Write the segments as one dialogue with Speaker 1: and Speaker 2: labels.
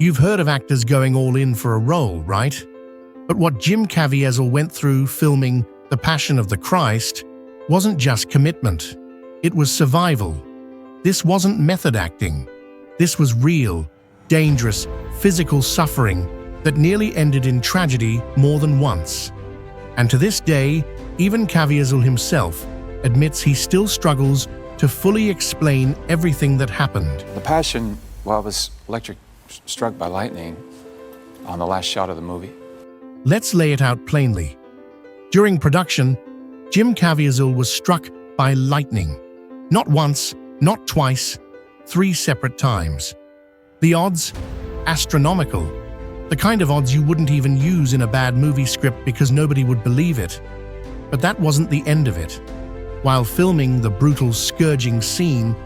Speaker 1: You've heard of actors going all in for a role, right? But what Jim Caviezel went through filming The Passion of the Christ wasn't just commitment. It was survival. This wasn't method acting. This was real, dangerous, physical suffering that nearly ended in tragedy more than once. And to this day, even Caviezel himself admits he still struggles to fully explain everything that happened.
Speaker 2: The Passion, well, was struck by lightning on the last shot of the movie.
Speaker 1: Let's lay it out plainly. During production, Jim Caviezel was struck by lightning. Not once, not twice, 3 separate times. The odds? Astronomical. The kind of odds you wouldn't even use in a bad movie script because nobody would believe it. But that wasn't the end of it. While filming the brutal scourging scene,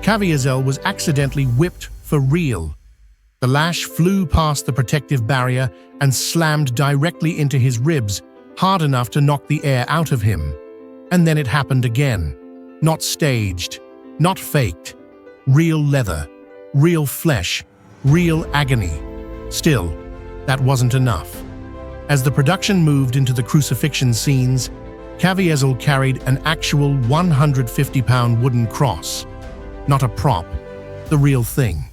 Speaker 1: Caviezel was accidentally whipped for real. The lash flew past the protective barrier and slammed directly into his ribs, hard enough to knock the air out of him. And then it happened again. Not staged, not faked. Real leather, real flesh, real agony. Still, that wasn't enough. As the production moved into the crucifixion scenes, Caviezel carried an actual 150-pound wooden cross. Not a prop, the real thing.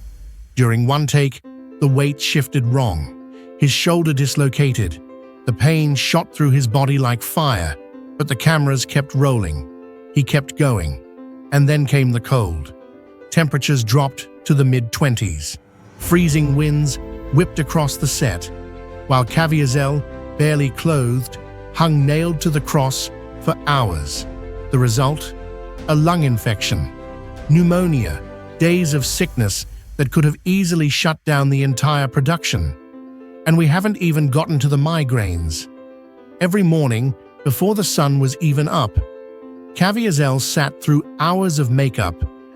Speaker 1: During one take, the weight shifted wrong. His shoulder dislocated. The pain shot through his body like fire, but the cameras kept rolling. He kept going. And then came the cold. Temperatures dropped to the mid-20s. Freezing winds whipped across the set, while Caviezel, barely clothed, hung nailed to the cross for hours. The result? A lung infection. Pneumonia. Days of sickness that could have easily shut down the entire production. And we haven't even gotten to the migraines. Every morning, before the sun was even up, Caviezel sat through hours of makeup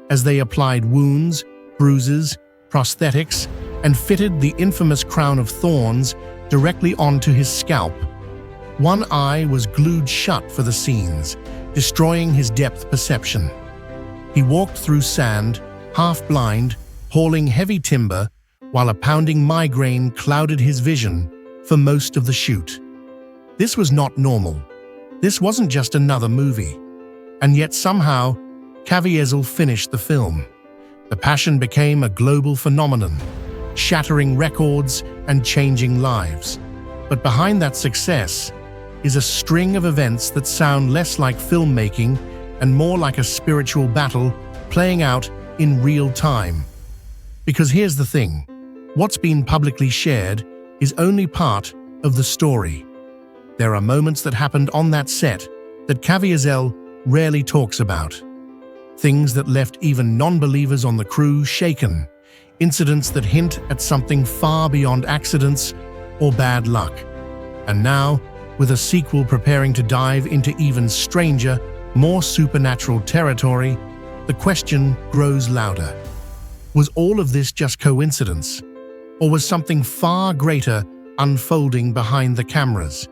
Speaker 1: as they applied wounds, bruises, prosthetics, and fitted the infamous crown of thorns directly onto his scalp. One eye was glued shut for the scenes, destroying his depth perception. He walked through sand, half-blind, hauling heavy timber, while a pounding migraine clouded his vision for most of the shoot. This was not normal. This wasn't just another movie. And yet somehow, Caviezel finished the film. The Passion became a global phenomenon, shattering records and changing lives. But behind that success is a string of events that sound less like filmmaking and more like a spiritual battle playing out in real time. Because here's the thing, what's been publicly shared is only part of the story. There are moments that happened on that set that Caviezel rarely talks about. Things that left even non-believers on the crew shaken. Incidents that hint at something far beyond accidents or bad luck. And now, with a sequel preparing to dive into even stranger, more supernatural territory, the question grows louder. Was all of this just coincidence? Or was something far greater unfolding behind the cameras?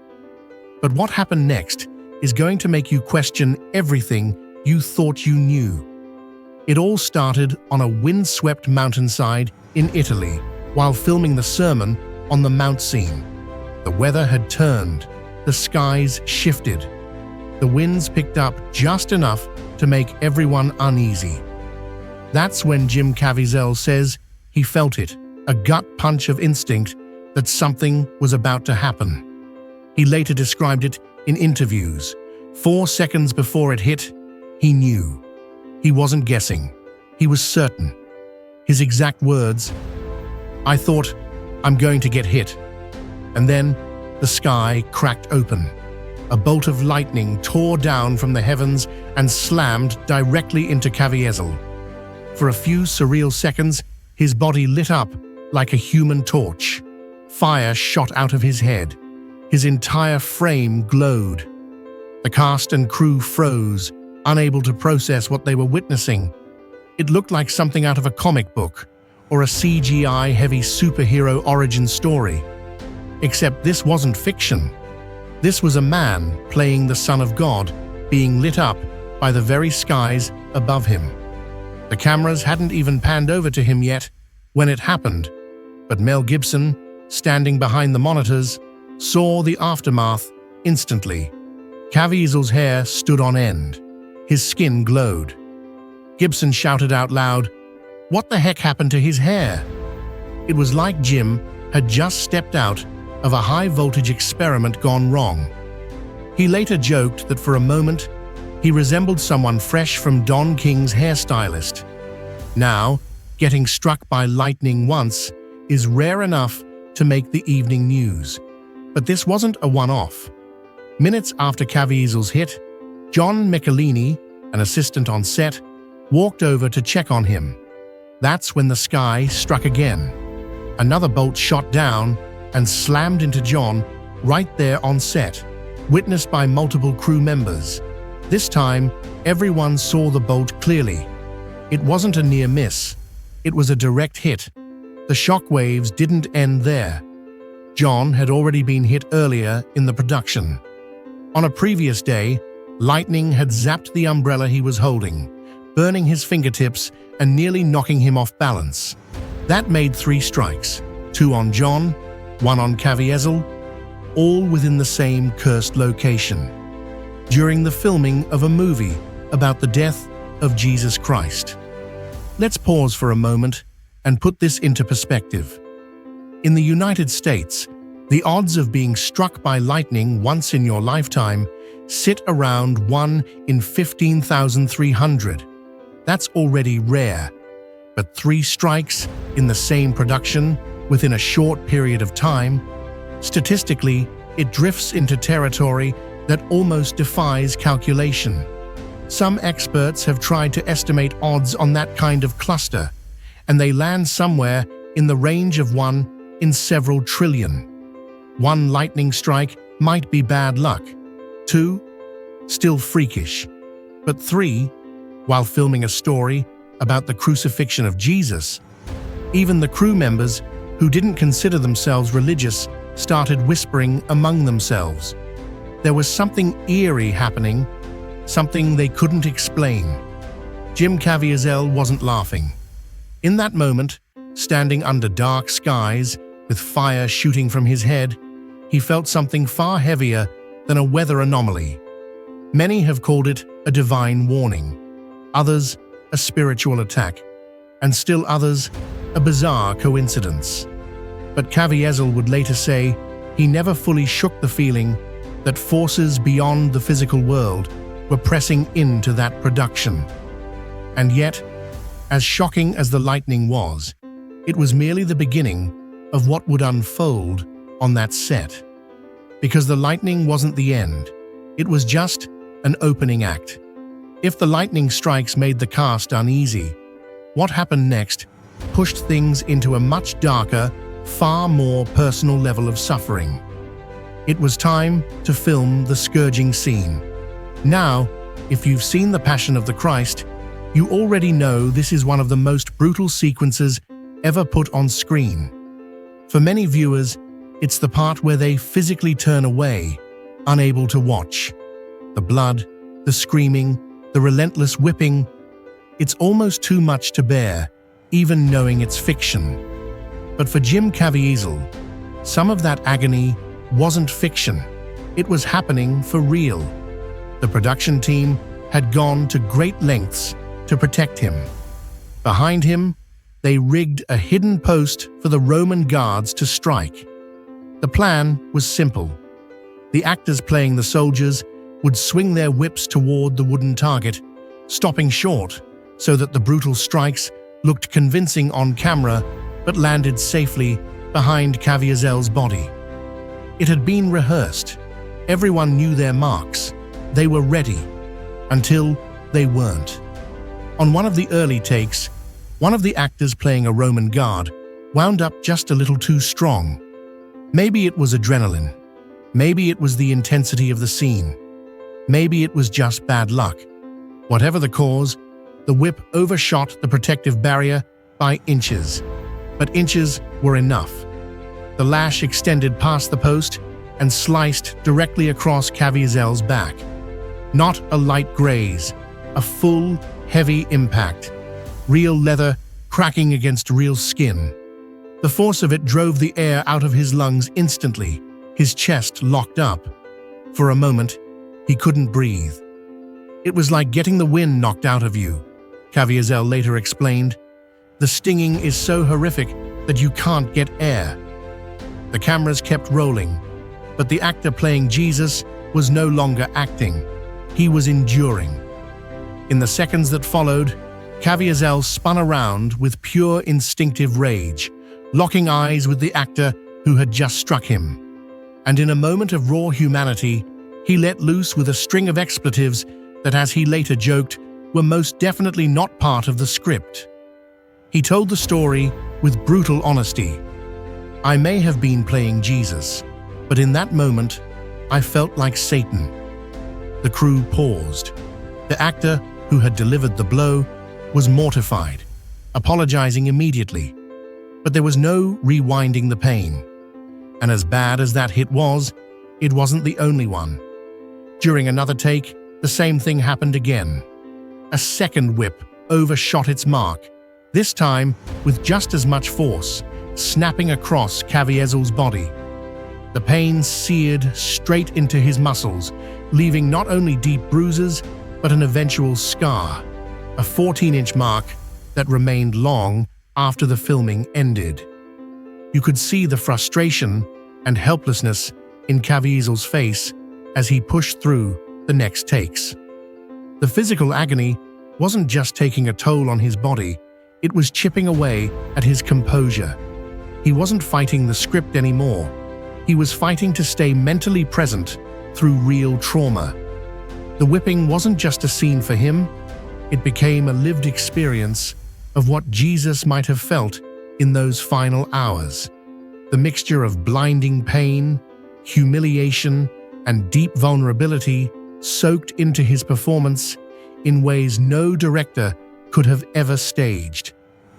Speaker 1: But what happened next is going to make you question everything you thought you knew. It all started on a windswept mountainside in Italy while filming the sermon on the Mount scene. The weather had turned, the skies shifted. The winds picked up just enough to make everyone uneasy. That's when Jim Caviezel says he felt it, a gut punch of instinct that something was about to happen. He later described it in interviews. 4 seconds before it hit, he knew. He wasn't guessing. He was certain. His exact words, "I thought, I'm going to get hit." And then, the sky cracked open. A bolt of lightning tore down from the heavens and slammed directly into Caviezel. For a few surreal seconds, his body lit up like a human torch. Fire shot out of his head. His entire frame glowed. The cast and crew froze, unable to process what they were witnessing. It looked like something out of a comic book or a CGI-heavy superhero origin story. Except this wasn't fiction. This was a man playing the Son of God, being lit up by the very skies above him. The cameras hadn't even panned over to him yet when it happened. But Mel Gibson, standing behind the monitors, saw the aftermath instantly. Caviezel's hair stood on end. His skin glowed. Gibson shouted out loud, "What the heck happened to his hair?" It was like Jim had just stepped out of a high-voltage experiment gone wrong. He later joked that for a moment, he resembled someone fresh from Don King's hairstylist. Now, getting struck by lightning once is rare enough to make the evening news. But this wasn't a one-off. Minutes after Caviezel's hit, John Michelini, an assistant on set, walked over to check on him. That's when the sky struck again. Another bolt shot down and slammed into John right there on set, witnessed by multiple crew members. This time, everyone saw the bolt clearly. It wasn't a near miss. It was a direct hit. The shockwaves didn't end there. John had already been hit earlier in the production. On a previous day, lightning had zapped the umbrella he was holding, burning his fingertips and nearly knocking him off balance. That made 3 strikes, 2 on John, 1 on Caviezel, all within the same cursed location, during the filming of a movie about the death of Jesus Christ. Let's pause for a moment and put this into perspective. In the United States, the odds of being struck by lightning once in your lifetime sit around 1 in 15,300. That's already rare. But 3 strikes in the same production within a short period of time, statistically, it drifts into territory that almost defies calculation. Some experts have tried to estimate odds on that kind of cluster, and they land somewhere in the range of 1 in several trillion. 1 lightning strike might be bad luck. 2, still freakish. But 3, while filming a story about the crucifixion of Jesus, even the crew members who didn't consider themselves religious started whispering among themselves. There was something eerie happening, something they couldn't explain. Jim Caviezel wasn't laughing. In that moment, standing under dark skies with fire shooting from his head, he felt something far heavier than a weather anomaly. Many have called it a divine warning, others a spiritual attack, and still others a bizarre coincidence. But Caviezel would later say he never fully shook the feeling that forces beyond the physical world were pressing into that production. And yet, as shocking as the lightning was, it was merely the beginning of what would unfold on that set. Because the lightning wasn't the end, it was just an opening act. If the lightning strikes made the cast uneasy, what happened next pushed things into a much darker, far more personal level of suffering. It was time to film the scourging scene. Now, if you've seen The Passion of the Christ, you already know this is one of the most brutal sequences ever put on screen. For many viewers, it's the part where they physically turn away, unable to watch. The blood, the screaming, the relentless whipping. It's almost too much to bear, even knowing it's fiction. But for Jim Caviezel, some of that agony wasn't fiction. It was happening for real. The production team had gone to great lengths to protect him. Behind him, they rigged a hidden post for the Roman guards to strike. The plan was simple. The actors playing the soldiers would swing their whips toward the wooden target, stopping short so that the brutal strikes looked convincing on camera but landed safely behind Caviezel's body. It had been rehearsed. Everyone knew their marks. They were ready, until they weren't. On one of the early takes, one of the actors playing a Roman guard wound up just a little too strong. Maybe it was adrenaline. Maybe it was the intensity of the scene. Maybe it was just bad luck. Whatever the cause, the whip overshot the protective barrier by inches. But inches were enough. The lash extended past the post and sliced directly across Caviezel's back. Not a light graze, a full, heavy impact. Real leather cracking against real skin. The force of it drove the air out of his lungs instantly. His chest locked up. For a moment, he couldn't breathe. It was like getting the wind knocked out of you, Caviezel later explained. The stinging is so horrific that you can't get air. The cameras kept rolling, but the actor playing Jesus was no longer acting. He was enduring. In the seconds that followed, Caviezel spun around with pure instinctive rage, locking eyes with the actor who had just struck him. And in a moment of raw humanity, he let loose with a string of expletives that, as he later joked, were most definitely not part of the script. He told the story with brutal honesty. I may have been playing Jesus, but in that moment, I felt like Satan. The crew paused. The actor, who had delivered the blow, was mortified, apologizing immediately. But there was no rewinding the pain. And as bad as that hit was, it wasn't the only one. During another take, the same thing happened again. A second whip overshot its mark, this time with just as much force, snapping across Caviezel's body. The pain seared straight into his muscles, leaving not only deep bruises, but an eventual scar, a 14-inch mark that remained long after the filming ended. You could see the frustration and helplessness in Caviezel's face as he pushed through the next takes. The physical agony wasn't just taking a toll on his body, it was chipping away at his composure. He wasn't fighting the script anymore. He was fighting to stay mentally present through real trauma. The whipping wasn't just a scene for him, it became a lived experience of what Jesus might have felt in those final hours. The mixture of blinding pain, humiliation, and deep vulnerability soaked into his performance in ways no director could have ever staged.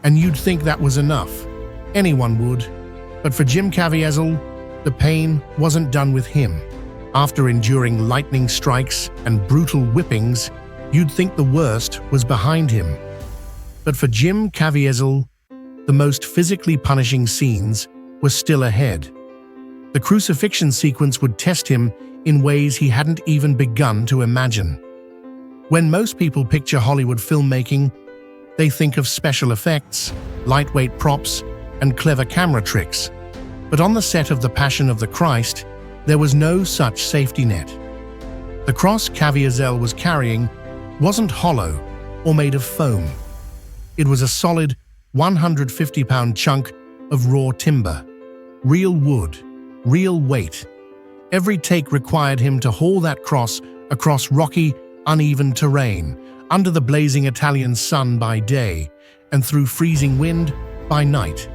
Speaker 1: And you'd think that was enough. Anyone would. But for Jim Caviezel, the pain wasn't done with him. After enduring lightning strikes and brutal whippings, you'd think the worst was behind him. But for Jim Caviezel, the most physically punishing scenes were still ahead. The crucifixion sequence would test him in ways he hadn't even begun to imagine. When most people picture Hollywood filmmaking, they think of special effects, lightweight props, and clever camera tricks. But on the set of The Passion of the Christ, there was no such safety net. The cross Caviezel was carrying wasn't hollow or made of foam. It was a solid 150-pound chunk of raw timber, real wood, real weight. Every take required him to haul that cross across rocky, uneven terrain, under the blazing Italian sun by day and through freezing wind by night.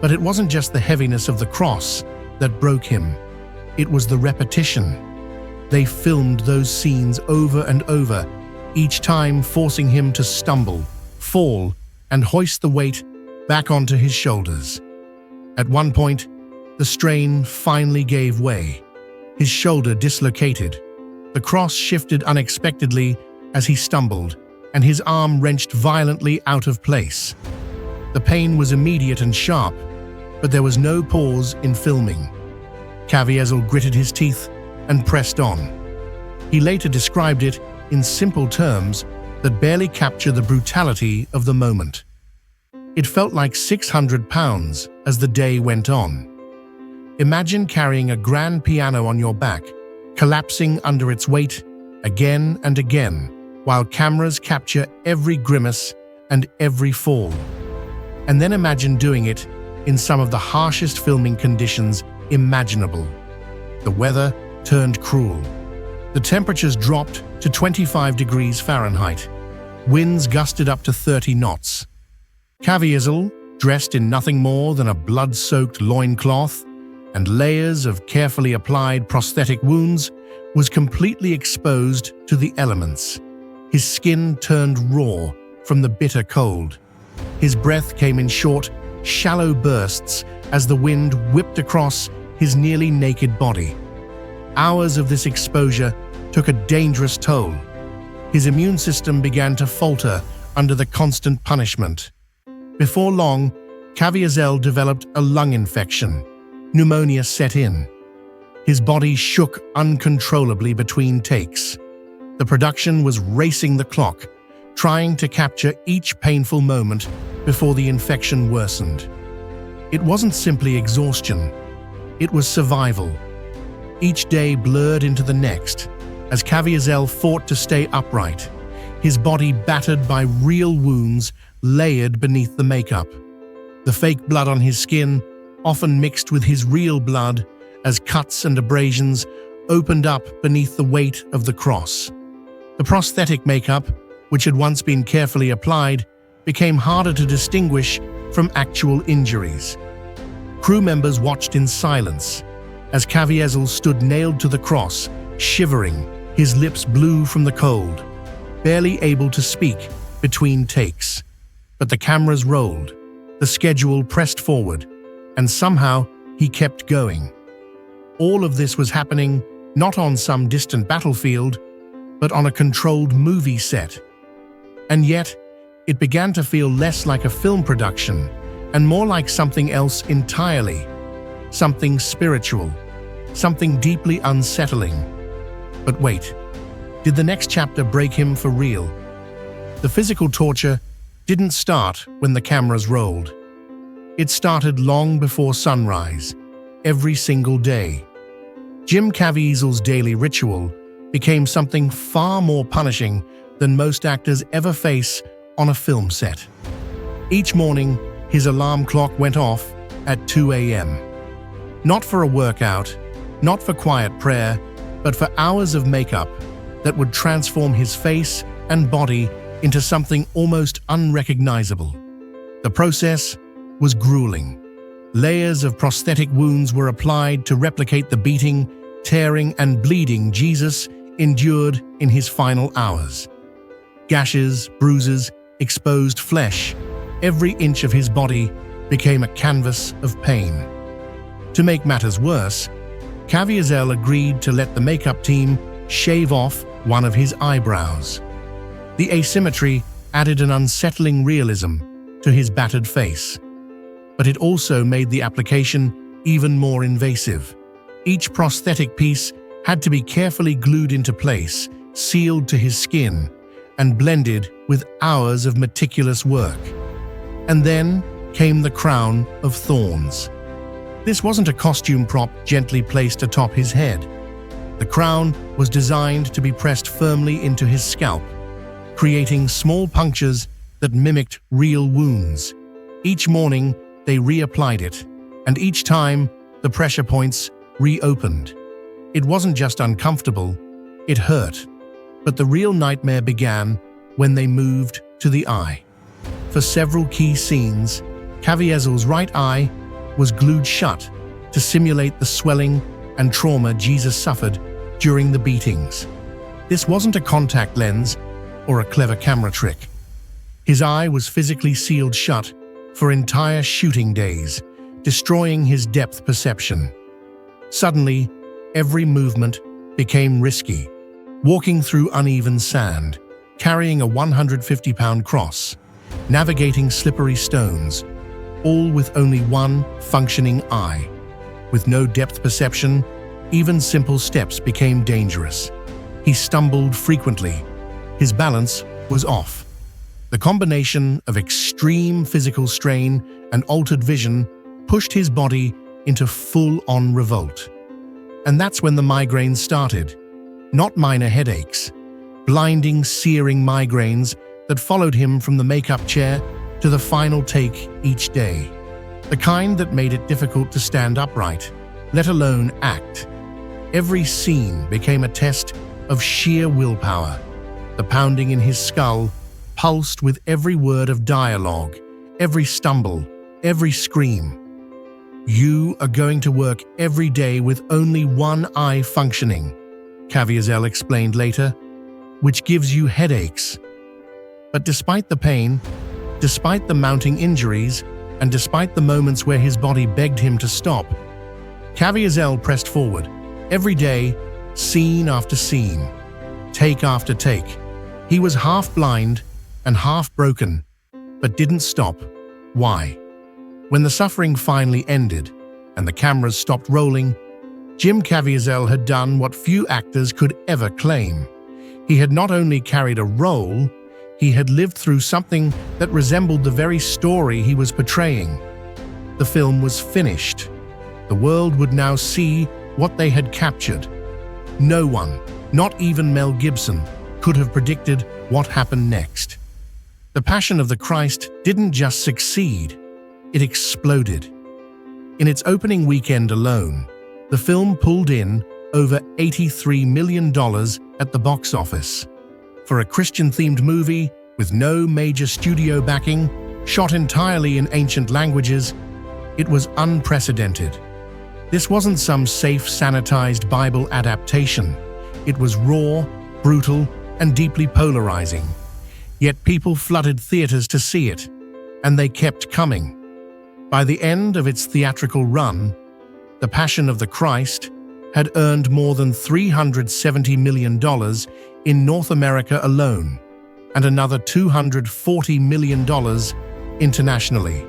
Speaker 1: But it wasn't just the heaviness of the cross that broke him. It was the repetition. They filmed those scenes over and over, each time forcing him to stumble, fall, and hoist the weight back onto his shoulders. At one point, the strain finally gave way. His shoulder dislocated. The cross shifted unexpectedly as he stumbled, and his arm wrenched violently out of place. The pain was immediate and sharp, but there was no pause in filming. Caviezel gritted his teeth and pressed on. He later described it in simple terms that barely capture the brutality of the moment. It felt like 600 pounds as the day went on. Imagine carrying a grand piano on your back, collapsing under its weight again and again, while cameras capture every grimace and every fall. And then imagine doing it in some of the harshest filming conditions imaginable. The weather turned cruel. The temperatures dropped to 25 degrees Fahrenheit. Winds gusted up to 30 knots. Caviezel, dressed in nothing more than a blood-soaked loincloth and layers of carefully applied prosthetic wounds, was completely exposed to the elements. His skin turned raw from the bitter cold. His breath came in short, shallow bursts as the wind whipped across his nearly naked body. Hours of this exposure took a dangerous toll. His immune system began to falter under the constant punishment. Before long, Caviezel developed a lung infection. Pneumonia set in. His body shook uncontrollably between takes. The production was racing the clock, trying to capture each painful moment before the infection worsened. It wasn't simply exhaustion, it was survival. Each day blurred into the next as Caviezel fought to stay upright, his body battered by real wounds layered beneath the makeup. The fake blood on his skin often mixed with his real blood as cuts and abrasions opened up beneath the weight of the cross. The prosthetic makeup, which had once been carefully applied, became harder to distinguish from actual injuries. Crew members watched in silence as Caviezel stood nailed to the cross, shivering, his lips blue from the cold, barely able to speak between takes. But the cameras rolled, the schedule pressed forward, and somehow he kept going. All of this was happening not on some distant battlefield, but on a controlled movie set. And yet, it began to feel less like a film production and more like something else entirely, something spiritual, something deeply unsettling. But wait, did the next chapter break him for real? The physical torture didn't start when the cameras rolled. It started long before sunrise, every single day. Jim Caviezel's daily ritual became something far more punishing than most actors ever face on a film set. Each morning, his alarm clock went off at 2 a.m. Not for a workout, not for quiet prayer, but for hours of makeup that would transform his face and body into something almost unrecognizable. The process was grueling. Layers of prosthetic wounds were applied to replicate the beating, tearing, and bleeding Jesus endured in his final hours. Gashes, bruises, exposed flesh, every inch of his body became a canvas of pain. To make matters worse, Caviezel agreed to let the makeup team shave off one of his eyebrows. The asymmetry added an unsettling realism to his battered face, but it also made the application even more invasive. Each prosthetic piece had to be carefully glued into place, sealed to his skin, and blended with hours of meticulous work. And then came the crown of thorns. This wasn't a costume prop gently placed atop his head. The crown was designed to be pressed firmly into his scalp, creating small punctures that mimicked real wounds. Each morning, they reapplied it, and each time, the pressure points reopened. It wasn't just uncomfortable, it hurt. But the real nightmare began when they moved to the eye. For several key scenes, Caviezel's right eye was glued shut to simulate the swelling and trauma Jesus suffered during the beatings. This wasn't a contact lens or a clever camera trick. His eye was physically sealed shut for entire shooting days, destroying his depth perception. Suddenly, every movement became risky. Walking through uneven sand, carrying a 150-pound cross, navigating slippery stones, all with only one functioning eye. With no depth perception, even simple steps became dangerous. He stumbled frequently. His balance was off. The combination of extreme physical strain and altered vision pushed his body into full-on revolt. And that's when the migraines started. Not minor headaches, blinding, searing migraines that followed him from the makeup chair to the final take each day. The kind that made it difficult to stand upright, let alone act. Every scene became a test of sheer willpower. The pounding in his skull pulsed with every word of dialogue, every stumble, every scream. You are going to work every day with only one eye functioning, Caviezel explained later, which gives you headaches. But despite the pain, despite the mounting injuries, and despite the moments where his body begged him to stop, Caviezel pressed forward, every day, scene after scene, take after take. He was half blind and half broken, but didn't stop. Why? When the suffering finally ended and the cameras stopped rolling, Jim Caviezel had done what few actors could ever claim. He had not only carried a role, he had lived through something that resembled the very story he was portraying. The film was finished. The world would now see what they had captured. No one, not even Mel Gibson, could have predicted what happened next. The Passion of the Christ didn't just succeed, it exploded. In its opening weekend alone, the film pulled in over $83 million at the box office. For a Christian-themed movie with no major studio backing, shot entirely in ancient languages, it was unprecedented. This wasn't some safe, sanitized Bible adaptation. It was raw, brutal, and deeply polarizing. Yet people flooded theaters to see it, and they kept coming. By the end of its theatrical run, The Passion of the Christ had earned more than $370 million in North America alone, and another $240 million internationally.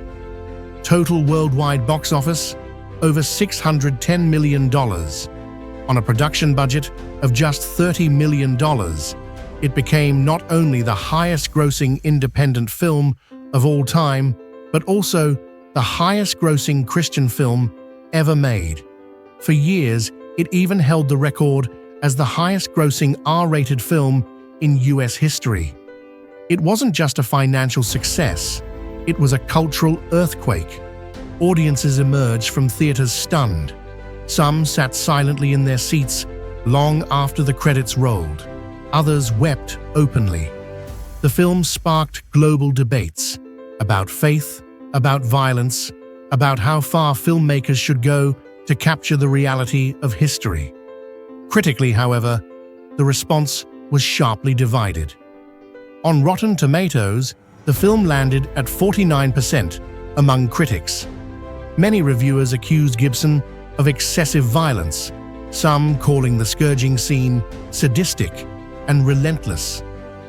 Speaker 1: Total worldwide box office, over $610 million. On a production budget of just $30 million, it became not only the highest-grossing independent film of all time, but also the highest-grossing Christian film ever made. For years, it even held the record as the highest-grossing R-rated film in US history. It wasn't just a financial success, it was a cultural earthquake. Audiences emerged from theaters stunned. Some sat silently in their seats long after the credits rolled. Others wept openly. The film sparked global debates about faith, about violence, about how far filmmakers should go to capture the reality of history. Critically, however, the response was sharply divided. On Rotten Tomatoes, the film landed at 49% among critics. Many reviewers accused Gibson of excessive violence, some calling the scourging scene sadistic and relentless.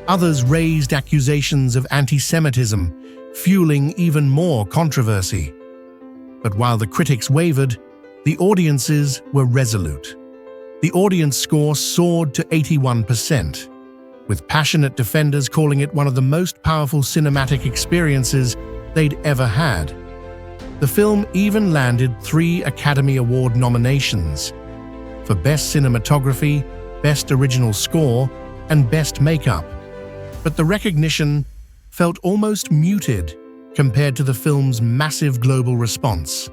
Speaker 1: Others raised accusations of anti-Semitism, fueling even more controversy. But while the critics wavered, the audiences were resolute. The audience score soared to 81%, with passionate defenders calling it one of the most powerful cinematic experiences they'd ever had. The film even landed 3 Academy Award nominations for Best Cinematography, Best Original Score, and Best Makeup. But the recognition felt almost muted compared to the film's massive global response.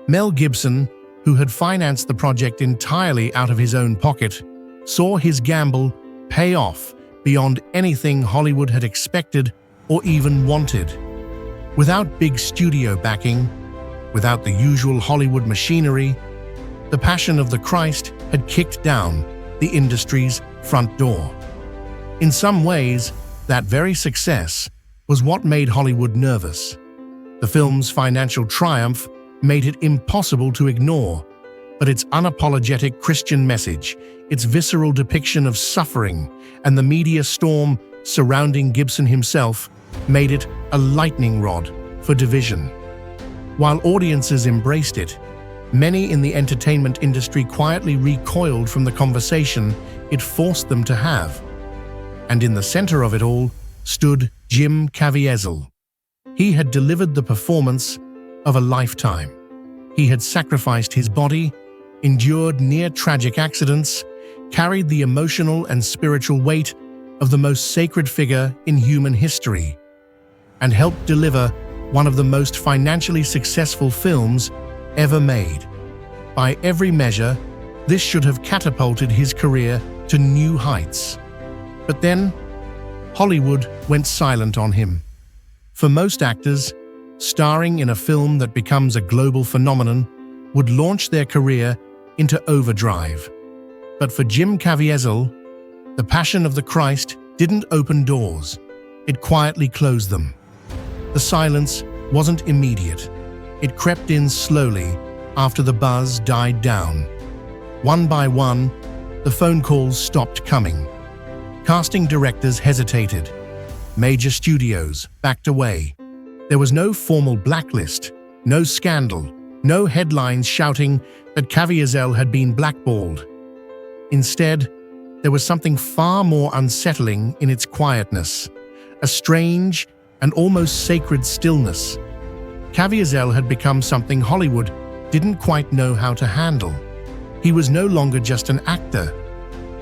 Speaker 1: Mel Gibson, who had financed the project entirely out of his own pocket, saw his gamble pay off beyond anything Hollywood had expected or even wanted. Without big studio backing, without the usual Hollywood machinery, The Passion of the Christ had kicked down the industry's front door. In some ways, that very success was what made Hollywood nervous. The film's financial triumph made it impossible to ignore, but its unapologetic Christian message, its visceral depiction of suffering, and the media storm surrounding Gibson himself made it a lightning rod for division. While audiences embraced it, many in the entertainment industry quietly recoiled from the conversation it forced them to have. And in the center of it all stood Jim Caviezel. He had delivered the performance of a lifetime. He had sacrificed his body, endured near-tragic accidents, carried the emotional and spiritual weight of the most sacred figure in human history, and helped deliver one of the most financially successful films ever made. By every measure, this should have catapulted his career to new heights. But then, Hollywood went silent on him. For most actors, starring in a film that becomes a global phenomenon would launch their career into overdrive. But for Jim Caviezel, The Passion of the Christ didn't open doors. It quietly closed them. The silence wasn't immediate. It crept in slowly after the buzz died down. One by one, the phone calls stopped coming. Casting directors hesitated. Major studios backed away. There was no formal blacklist, No scandal, no headlines shouting that Caviezel had been blackballed. Instead, there was something far more unsettling in its quietness, a strange and almost sacred stillness. Caviezel had become something Hollywood didn't quite know how to handle. He was no longer just an actor.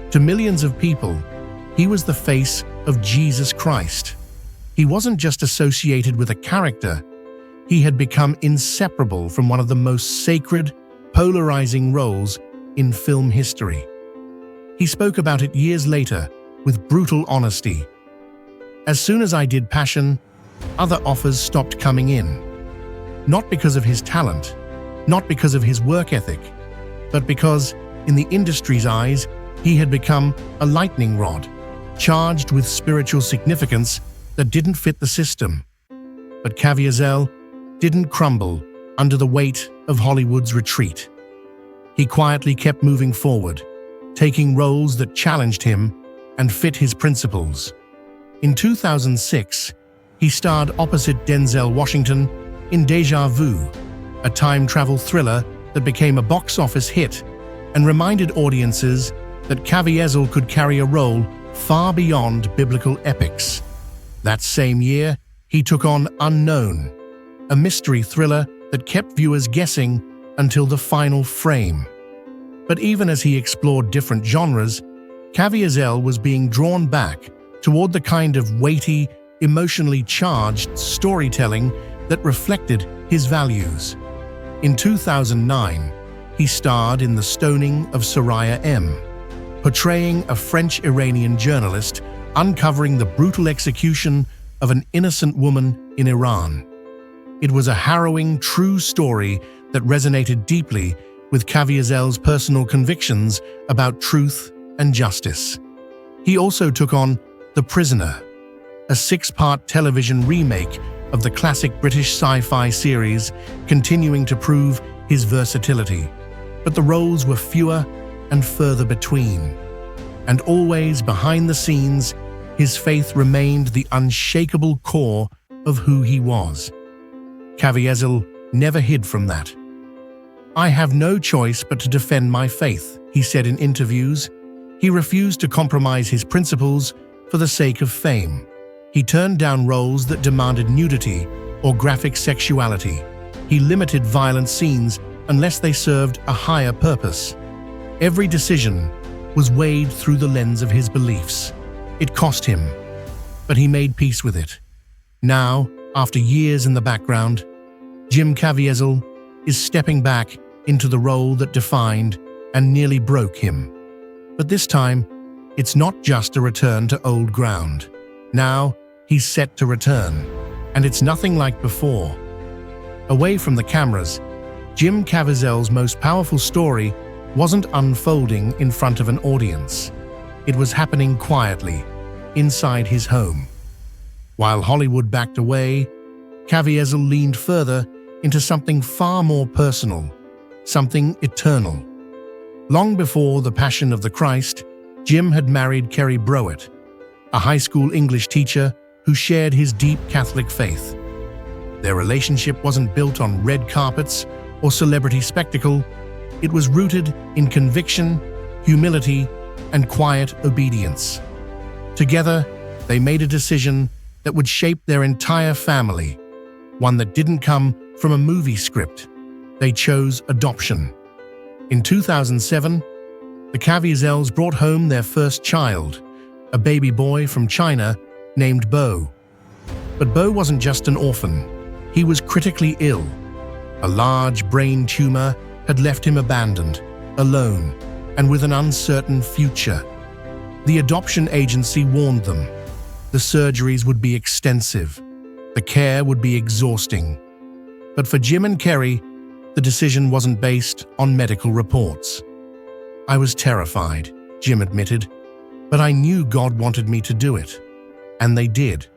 Speaker 1: To millions of people, he was the face of Jesus Christ. He wasn't just associated with a character, he had become inseparable from one of the most sacred, polarizing roles in film history. He spoke about it years later with brutal honesty. As soon as I did Passion, other offers stopped coming in. Not because of his talent, not because of his work ethic, but because, in the industry's eyes, he had become a lightning rod, charged with spiritual significance that didn't fit the system. But Caviezel didn't crumble under the weight of Hollywood's retreat. He quietly kept moving forward, taking roles that challenged him and fit his principles. In 2006, he starred opposite Denzel Washington in Deja Vu, a time-travel thriller that became a box office hit and reminded audiences that Caviezel could carry a role far beyond biblical epics. That same year, he took on Unknown, a mystery thriller that kept viewers guessing until the final frame. But even as he explored different genres, Caviezel was being drawn back toward the kind of weighty, emotionally charged storytelling that reflected his values. In 2009, he starred in The Stoning of Soraya M., portraying a French-Iranian journalist uncovering the brutal execution of an innocent woman in Iran. It was a harrowing, true story that resonated deeply with Caviezel's personal convictions about truth and justice. He also took on The Prisoner, a 6-part television remake of the classic British sci-fi series, continuing to prove his versatility. But the roles were fewer and further between. And always behind the scenes, his faith remained the unshakable core of who he was. Caviezel never hid from that. "I have no choice but to defend my faith," he said in interviews. He refused to compromise his principles for the sake of fame. He turned down roles that demanded nudity or graphic sexuality. He limited violent scenes unless they served a higher purpose. Every decision was weighed through the lens of his beliefs. It cost him, but he made peace with it. Now, after years in the background, Jim Caviezel is stepping back into the role that defined and nearly broke him. But this time, it's not just a return to old ground. Now, he's set to return, and it's nothing like before. Away from the cameras, Jim Caviezel's most powerful story wasn't unfolding in front of an audience. It was happening quietly, inside his home. While Hollywood backed away, Caviezel leaned further into something far more personal, something eternal. Long before The Passion of the Christ, Jim had married Kerry Browett, a high school English teacher who shared his deep Catholic faith. Their relationship wasn't built on red carpets or celebrity spectacle. It was rooted in conviction, humility, and quiet obedience. Together, they made a decision that would shape their entire family, one that didn't come from a movie script. They chose adoption. In 2007, the Caviezels brought home their first child, a baby boy from China named Bo. But Bo wasn't just an orphan. He was critically ill. A large brain tumor had left him abandoned, alone, and with an uncertain future. The adoption agency warned them. The surgeries would be extensive. The care would be exhausting. But for Jim and Kerry, the decision wasn't based on medical reports. "I was terrified," Jim admitted, "but I knew God wanted me to do it." And they did.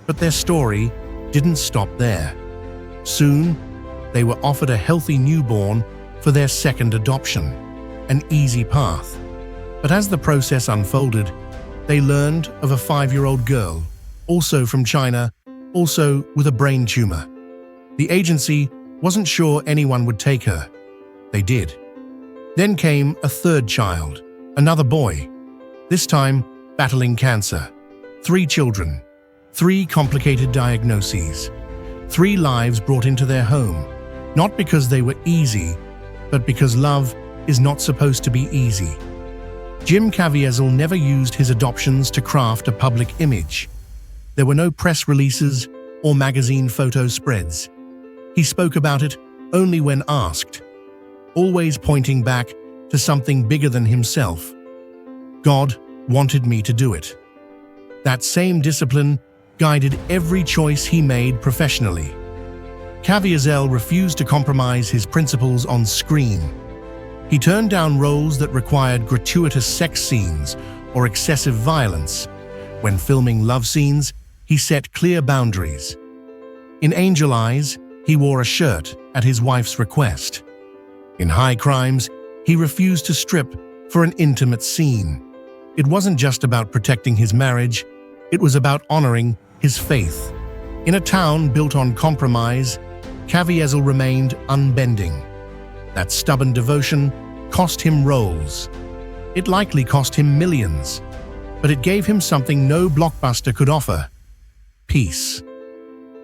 Speaker 1: But their story didn't stop there. Soon, they were offered a healthy newborn for their second adoption, an easy path. But as the process unfolded, they learned of a 5-year-old girl, also from China, also with a brain tumor. The agency Wasn't sure anyone would take her. They did. Then came a third child, another boy, this time battling cancer. 3 children, 3 complicated diagnoses, 3 lives brought into their home, not because they were easy, but because love is not supposed to be easy. Jim Caviezel never used his adoptions to craft a public image. There were no press releases or magazine photo spreads. He spoke about it only when asked, always pointing back to something bigger than himself. God wanted me to do it. That same discipline guided every choice he made professionally. Caviezel refused to compromise his principles on screen. He turned down roles that required gratuitous sex scenes or excessive violence. When filming love scenes, he set clear boundaries. In Angel Eyes, he wore a shirt at his wife's request. In High Crimes, he refused to strip for an intimate scene. It wasn't just about protecting his marriage, it was about honoring his faith. In a town built on compromise, Caviezel remained unbending. That stubborn devotion cost him roles. It likely cost him millions, but it gave him something no blockbuster could offer: peace.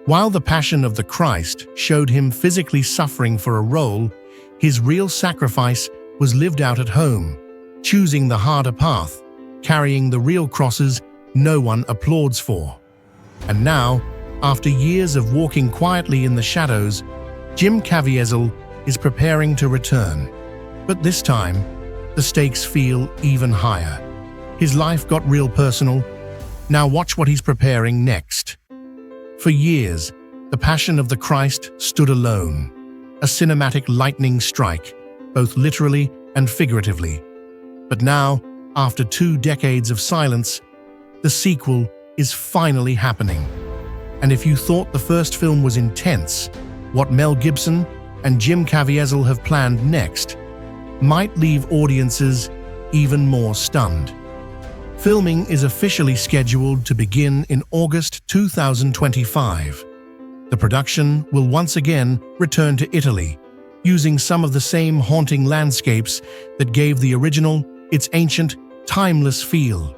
Speaker 1: While The Passion of the Christ showed him physically suffering for a role, his real sacrifice was lived out at home, choosing the harder path, carrying the real crosses no one applauds for. And now, after years of walking quietly in the shadows, Jim Caviezel is preparing to return. But this time, the stakes feel even higher. His life got real personal. Now watch what he's preparing next. For years, The Passion of the Christ stood alone, a cinematic lightning strike, both literally and figuratively. But now, after 2 decades of silence, the sequel is finally happening. And if you thought the first film was intense, what Mel Gibson and Jim Caviezel have planned next might leave audiences even more stunned. Filming is officially scheduled to begin in August 2025. The production will once again return to Italy, using some of the same haunting landscapes that gave the original its ancient, timeless feel.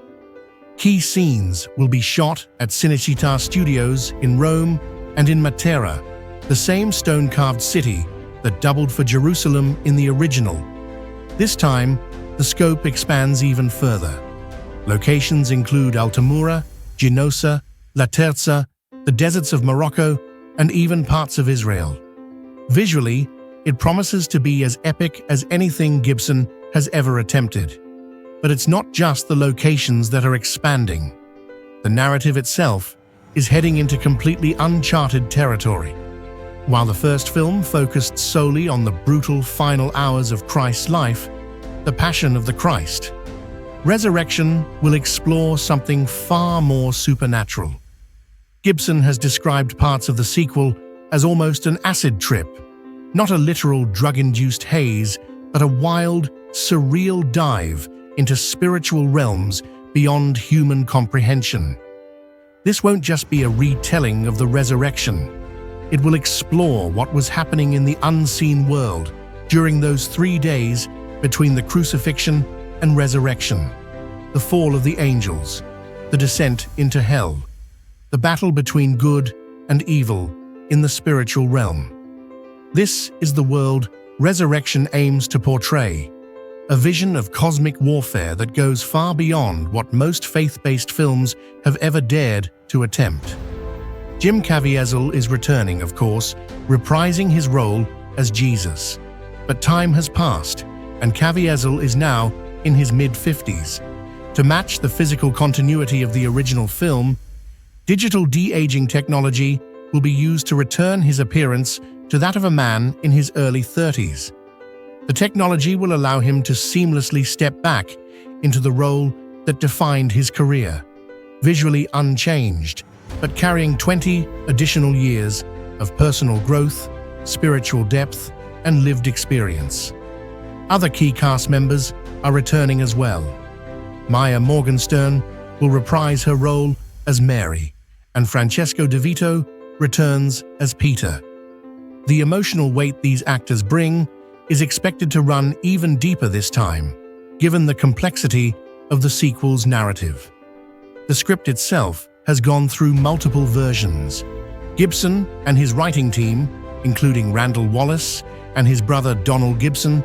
Speaker 1: Key scenes will be shot at Cinecittà Studios in Rome and in Matera, the same stone-carved city that doubled for Jerusalem in the original. This time, the scope expands even further. Locations include Altamura, Ginosa, La Terza, the deserts of Morocco, and even parts of Israel. Visually, it promises to be as epic as anything Gibson has ever attempted. But it's not just the locations that are expanding. The narrative itself is heading into completely uncharted territory. While the first film focused solely on the brutal final hours of Christ's life, The Passion of the Christ, Resurrection will explore something far more supernatural. Gibson has described parts of the sequel as almost an acid trip, not a literal drug-induced haze, but a wild, surreal dive into spiritual realms beyond human comprehension. This won't just be a retelling of the resurrection. It will explore what was happening in the unseen world during those 3 days between the crucifixion and resurrection, the fall of the angels, the descent into hell, the battle between good and evil in the spiritual realm. This is the world Resurrection aims to portray, a vision of cosmic warfare that goes far beyond what most faith-based films have ever dared to attempt. Jim Caviezel is returning, of course, reprising his role as Jesus. But time has passed, and Caviezel is now in his mid-50s. To match the physical continuity of the original film, digital de-aging technology will be used to return his appearance to that of a man in his early 30s. The technology will allow him to seamlessly step back into the role that defined his career, visually unchanged, but carrying 20 additional years of personal growth, spiritual depth, and lived experience. Other key cast members are returning as well. Maya Morgenstern will reprise her role as Mary, and Francesco De Vito returns as Peter. The emotional weight these actors bring is expected to run even deeper this time, given the complexity of the sequel's narrative. The script itself has gone through multiple versions. Gibson and his writing team, including Randall Wallace and his brother Donald Gibson,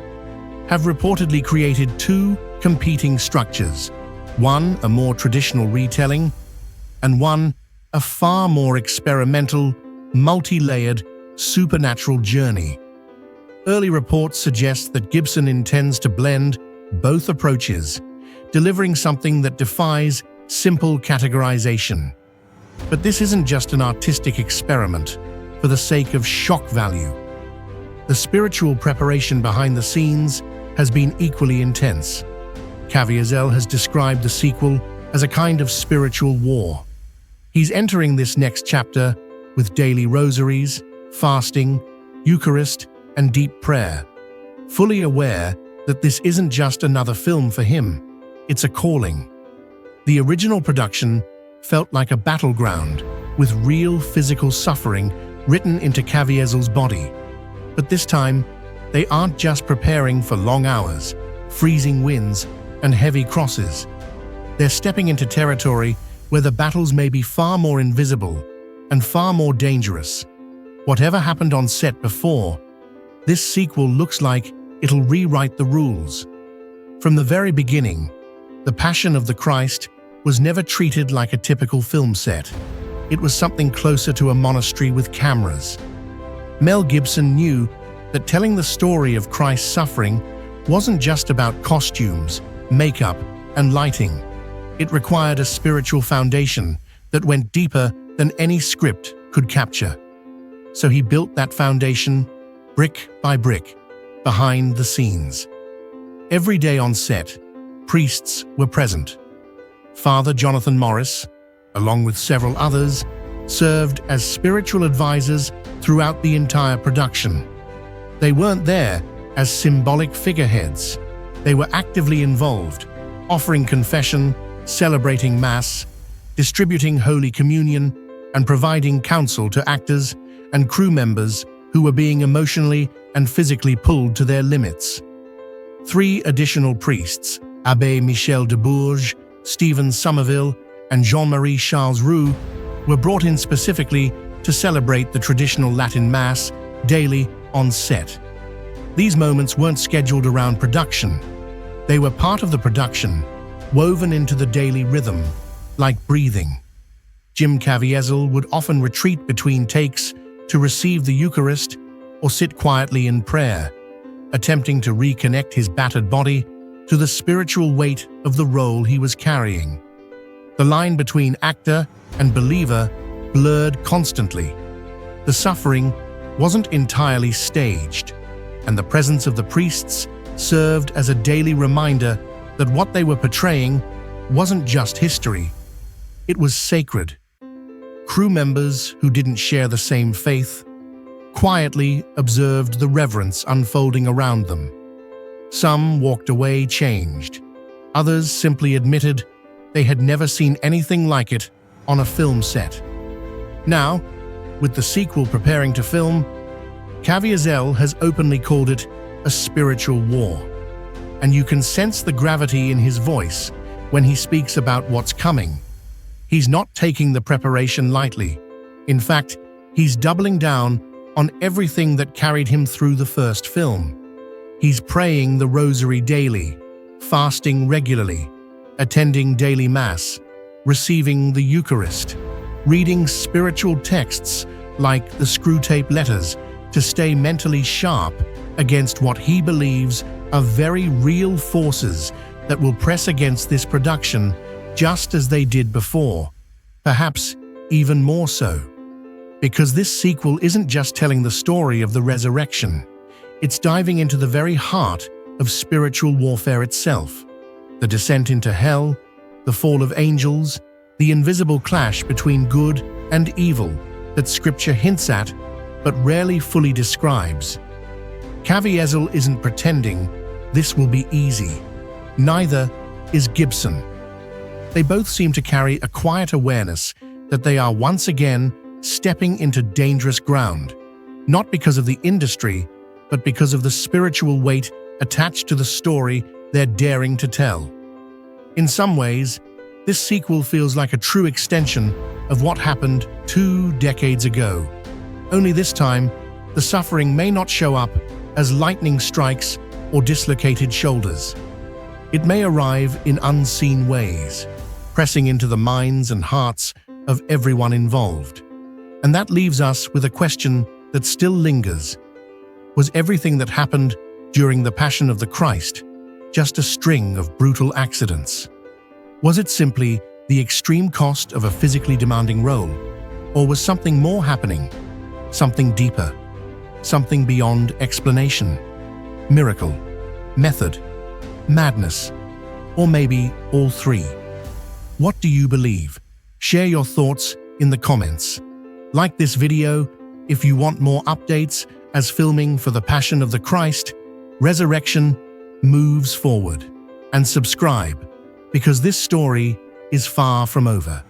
Speaker 1: have reportedly created two competing structures, one a more traditional retelling, and one a far more experimental, multi-layered, supernatural journey. Early reports suggest that Gibson intends to blend both approaches, delivering something that defies simple categorization. But this isn't just an artistic experiment for the sake of shock value. The spiritual preparation behind the scenes has been equally intense. Caviezel has described the sequel as a kind of spiritual war. He's entering this next chapter with daily rosaries, fasting, Eucharist, and deep prayer, fully aware that this isn't just another film for him, it's a calling. The original production felt like a battleground with real physical suffering written into Caviezel's body. But this time, they aren't just preparing for long hours, freezing winds, and heavy crosses. They're stepping into territory where the battles may be far more invisible and far more dangerous. Whatever happened on set before, this sequel looks like it'll rewrite the rules. From the very beginning, the Passion of the Christ was never treated like a typical film set. It was something closer to a monastery with cameras. Mel Gibson knew that telling the story of Christ's suffering wasn't just about costumes, makeup, and lighting. It required a spiritual foundation that went deeper than any script could capture. So he built that foundation, brick by brick, behind the scenes. Every day on set, priests were present. Father Jonathan Morris, along with several others, served as spiritual advisors throughout the entire production. They weren't there as symbolic figureheads. They were actively involved, offering confession, celebrating Mass, distributing Holy Communion, and providing counsel to actors and crew members who were being emotionally and physically pulled to their limits. 3 additional priests, Abbé Michel de Bourges, Stephen Somerville, and Jean-Marie Charles Roux, were brought in specifically to celebrate the traditional Latin Mass daily on set. These moments weren't scheduled around production. They were part of the production, woven into the daily rhythm, like breathing. Jim Caviezel would often retreat between takes to receive the Eucharist or sit quietly in prayer, attempting to reconnect his battered body to the spiritual weight of the role he was carrying. The line between actor and believer blurred constantly. The suffering wasn't entirely staged, and the presence of the priests served as a daily reminder that what they were portraying wasn't just history, it was sacred. Crew members who didn't share the same faith quietly observed the reverence unfolding around them. Some walked away changed. Others simply admitted they had never seen anything like it on a film set. Now, with the sequel preparing to film, Caviezel has openly called it a spiritual war. And you can sense the gravity in his voice when he speaks about what's coming. He's not taking the preparation lightly. In fact, he's doubling down on everything that carried him through the first film. He's praying the rosary daily, fasting regularly, attending daily Mass, receiving the Eucharist, reading spiritual texts like the Screwtape Letters to stay mentally sharp against what he believes are very real forces that will press against this production just as they did before, perhaps even more so. Because this sequel isn't just telling the story of the resurrection, it's diving into the very heart of spiritual warfare itself. The descent into hell, the fall of angels, the invisible clash between good and evil that Scripture hints at but rarely fully describes. Caviezel isn't pretending this will be easy. Neither is Gibson. They both seem to carry a quiet awareness that they are once again stepping into dangerous ground. not because of the industry, but because of the spiritual weight attached to the story they're daring to tell. In some ways, this sequel feels like a true extension of what happened 2 decades ago. Only this time, the suffering may not show up as lightning strikes or dislocated shoulders. It may arrive in unseen ways, pressing into the minds and hearts of everyone involved. And that leaves us with a question that still lingers. Was everything that happened during the Passion of the Christ just a string of brutal accidents? Was it simply the extreme cost of a physically demanding role? Or was something more happening? Something deeper? Something beyond explanation? Miracle? Method? Madness? Or maybe all three? What do you believe? Share your thoughts in the comments. Like this video if you want more updates as filming for the Passion of the Christ, Resurrection moves forward. And subscribe, because this story is far from over.